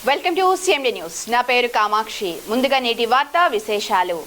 Welcome to CMD news. నా పేరు కామాక్షి. ముందుగా నేటి వార్తా విశేషాలు.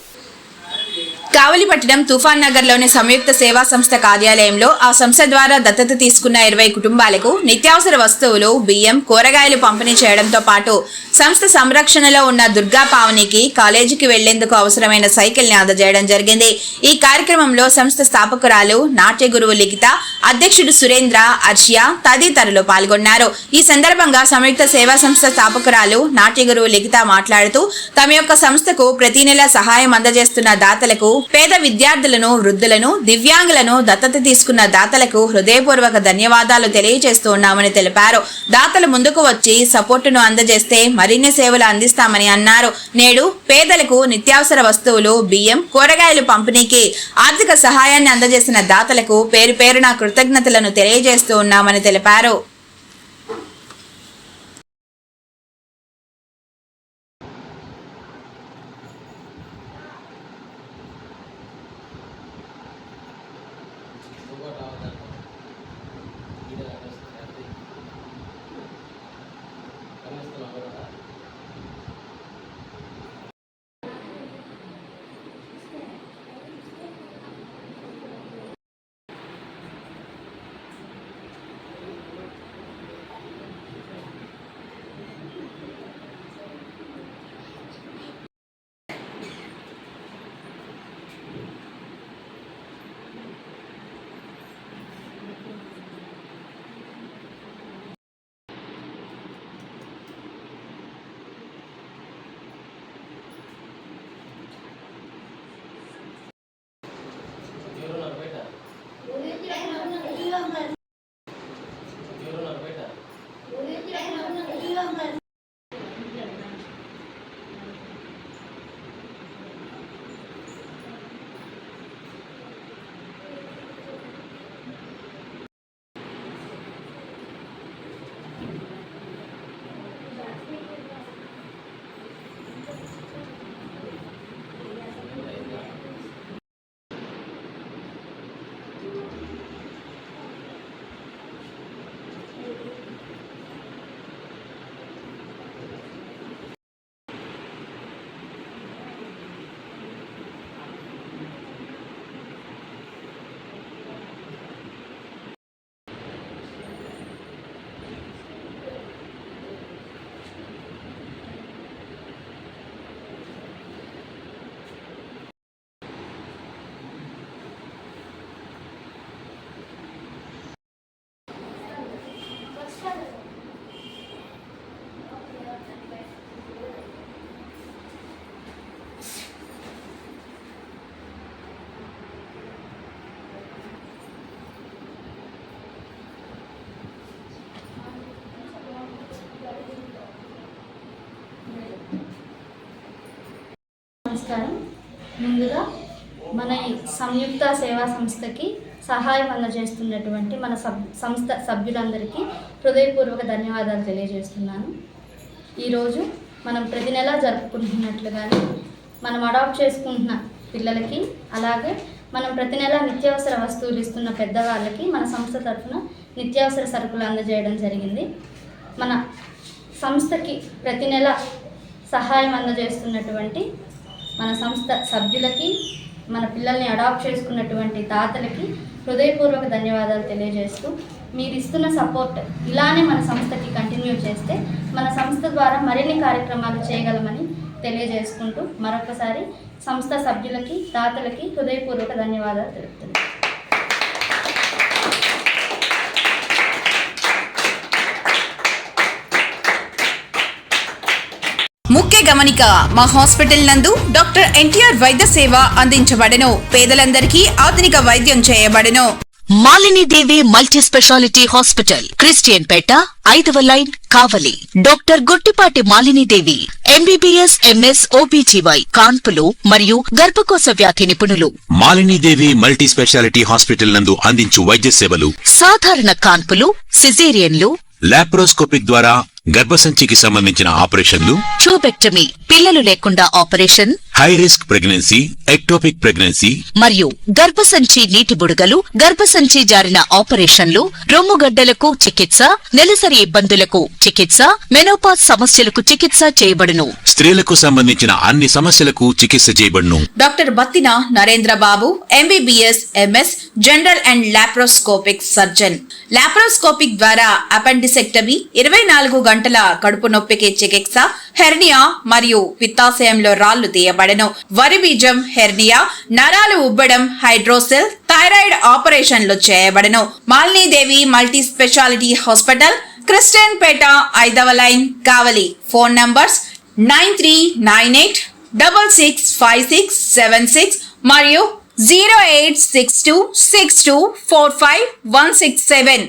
కావలిపట్టణం తుఫాన్ నగర్లోని సంయుక్త సేవా సంస్థ కార్యాలయంలో ఆ సంస్థ ద్వారా దత్తత తీసుకున్న 20 కుటుంబాలకు నిత్యావసర వస్తువులు, బియ్యం, కూరగాయలు పంపిణీ చేయడంతో పాటు సంస్థ సంరక్షణలో ఉన్న దుర్గా పావనికి కాలేజీకి వెళ్లేందుకు అవసరమైన సైకిల్ ని అందజేయడం జరిగింది. ఈ కార్యక్రమంలో సంస్థ స్థాపకురాలు నాట్య గురువు లిఖిత, అధ్యక్షుడు సురేంద్ర, అర్షియా తదితరులు పాల్గొన్నారు. ఈ సందర్భంగా సంయుక్త సేవా సంస్థ స్థాపకురాలు నాట్య గురువు లిఖిత మాట్లాడుతూ తమ యొక్క సంస్థకు ప్రతి నెల సహాయం అందజేస్తున్న దాతలకు, పేద విద్యార్థులను, వృద్ధులను, దివ్యాంగులను దత్తత తీసుకున్న దాతలకు హృదయపూర్వక ధన్యవాదాలు తెలియజేస్తూ ఉన్నామని తెలిపారు. దాతలు ముందుకు వచ్చి సపోర్టును అందజేస్తే మరిన్ని సేవలు అందిస్తామని అన్నారు. నేడు పేదలకు నిత్యావసర వస్తువులు, బియ్యం, కూరగాయలు పంపిణీకి ఆర్థిక సహాయాన్ని అందజేసిన దాతలకు పేరు పేరున కృతజ్ఞతలను తెలియజేస్తూ ఉన్నామని తెలిపారు. నమస్కారం. ముందుగా మన సంయుక్త సేవా సంస్థకి సహాయం అందజేస్తున్నటువంటి మన సంస్థ సభ్యులందరికీ హృదయపూర్వక ధన్యవాదాలు తెలియజేస్తున్నాను. ఈరోజు మనం ప్రతి నెలా జరుపుకుంటున్నట్లుగానే మనం అడాప్ట్ చేసుకుంటున్న పిల్లలకి, అలాగే మనం ప్రతి నెల నిత్యావసర వస్తువులు ఇస్తున్న పెద్దవాళ్ళకి మన సంస్థ తరఫున నిత్యావసర సరుకులు అందజేయడం జరిగింది. మన సంస్థకి ప్రతి నెల సహాయం అందజేస్తున్నటువంటి మన సంస్థ సభ్యులకి, మన పిల్లల్ని అడాప్ట్ చేసుకున్నటువంటి తాతలకి హృదయపూర్వక ధన్యవాదాలు తెలియజేస్తూ, మీరు ఇస్తున్న సపోర్ట్ ఇలానే మన సంస్థకి కంటిన్యూ చేస్తే మన సంస్థ ద్వారా మరిన్ని కార్యక్రమాలు చేయగలమని తెలియజేసుకుంటూ మరొకసారి సంస్థ సభ్యులకి, తాతలకి హృదయపూర్వక ధన్యవాదాలు తెలుపుతున్నాను. ముఖ్య గమనిక, మా హాస్పిటల్ నందు డాక్టర్ ఎన్టీఆర్ వైద్య సేవ అందించబడను. పేదలందరికీ ఆధునిక వైద్యం చేయబడను. Malinidevi multi speciality hospital, Christian Pet, 5వ line, Kavali. Doctor Gottipati Malinidevi MBBS MS OBGY కాన్పులు మరియు గర్భకోశ వ్యాధి నిపుణులు. మాలినీదేవి మల్టీ స్పెషాలిటీ హాస్పిటల్ నందు అందించు వైద్య సేవలు: సాధారణ కాన్పులు, సిజేరియన్లు, లాప్రోస్కోపిక్ ద్వారా గర్భసంచికి సంబంధించిన ఆపరేషన్లు, ట్యూబెక్టమీ పిల్లలు లేకుండా operation, high risk pregnancy, ectopic pregnancy, మరియు గర్భసంచి నీటి బుడగలు, గర్భసంచి జారిన ఆపరేషన్లు, రొమ్ముగడ్డలకు చికిత్స, నెలసరి ఇబ్బందులకు చికిత్స, మెనోపాజ్ సమస్యలకు చికిత్స చేయబడును. స్త్రీలకు సంబంధించిన అన్ని సమస్యలకు చికిత్స చేయబడును. Doctor Battina Narendra Babu MBBS MS general and laparoscopic surgeon. Laparoscopic ద్వారా అపెండిసెక్టమీ, 24 గంటల కడుపు నొప్పికి చికిత్స, హెర్నియా మరియు పిత్తాశయంలో రాళ్లు తీయబడెను. వరి బీజం, హెర్నియా, నరాలు ఉబ్బడం, హైడ్రోసెల్, థైరాయిడ్ ఆపరేషన్లు చేయబడెను. Malinidevi multi speciality hospital, Christian Pet, 5వ లైన్, కావలి. ఫోన్ నంబర్స్ 9398665676 మరియు 08626245167.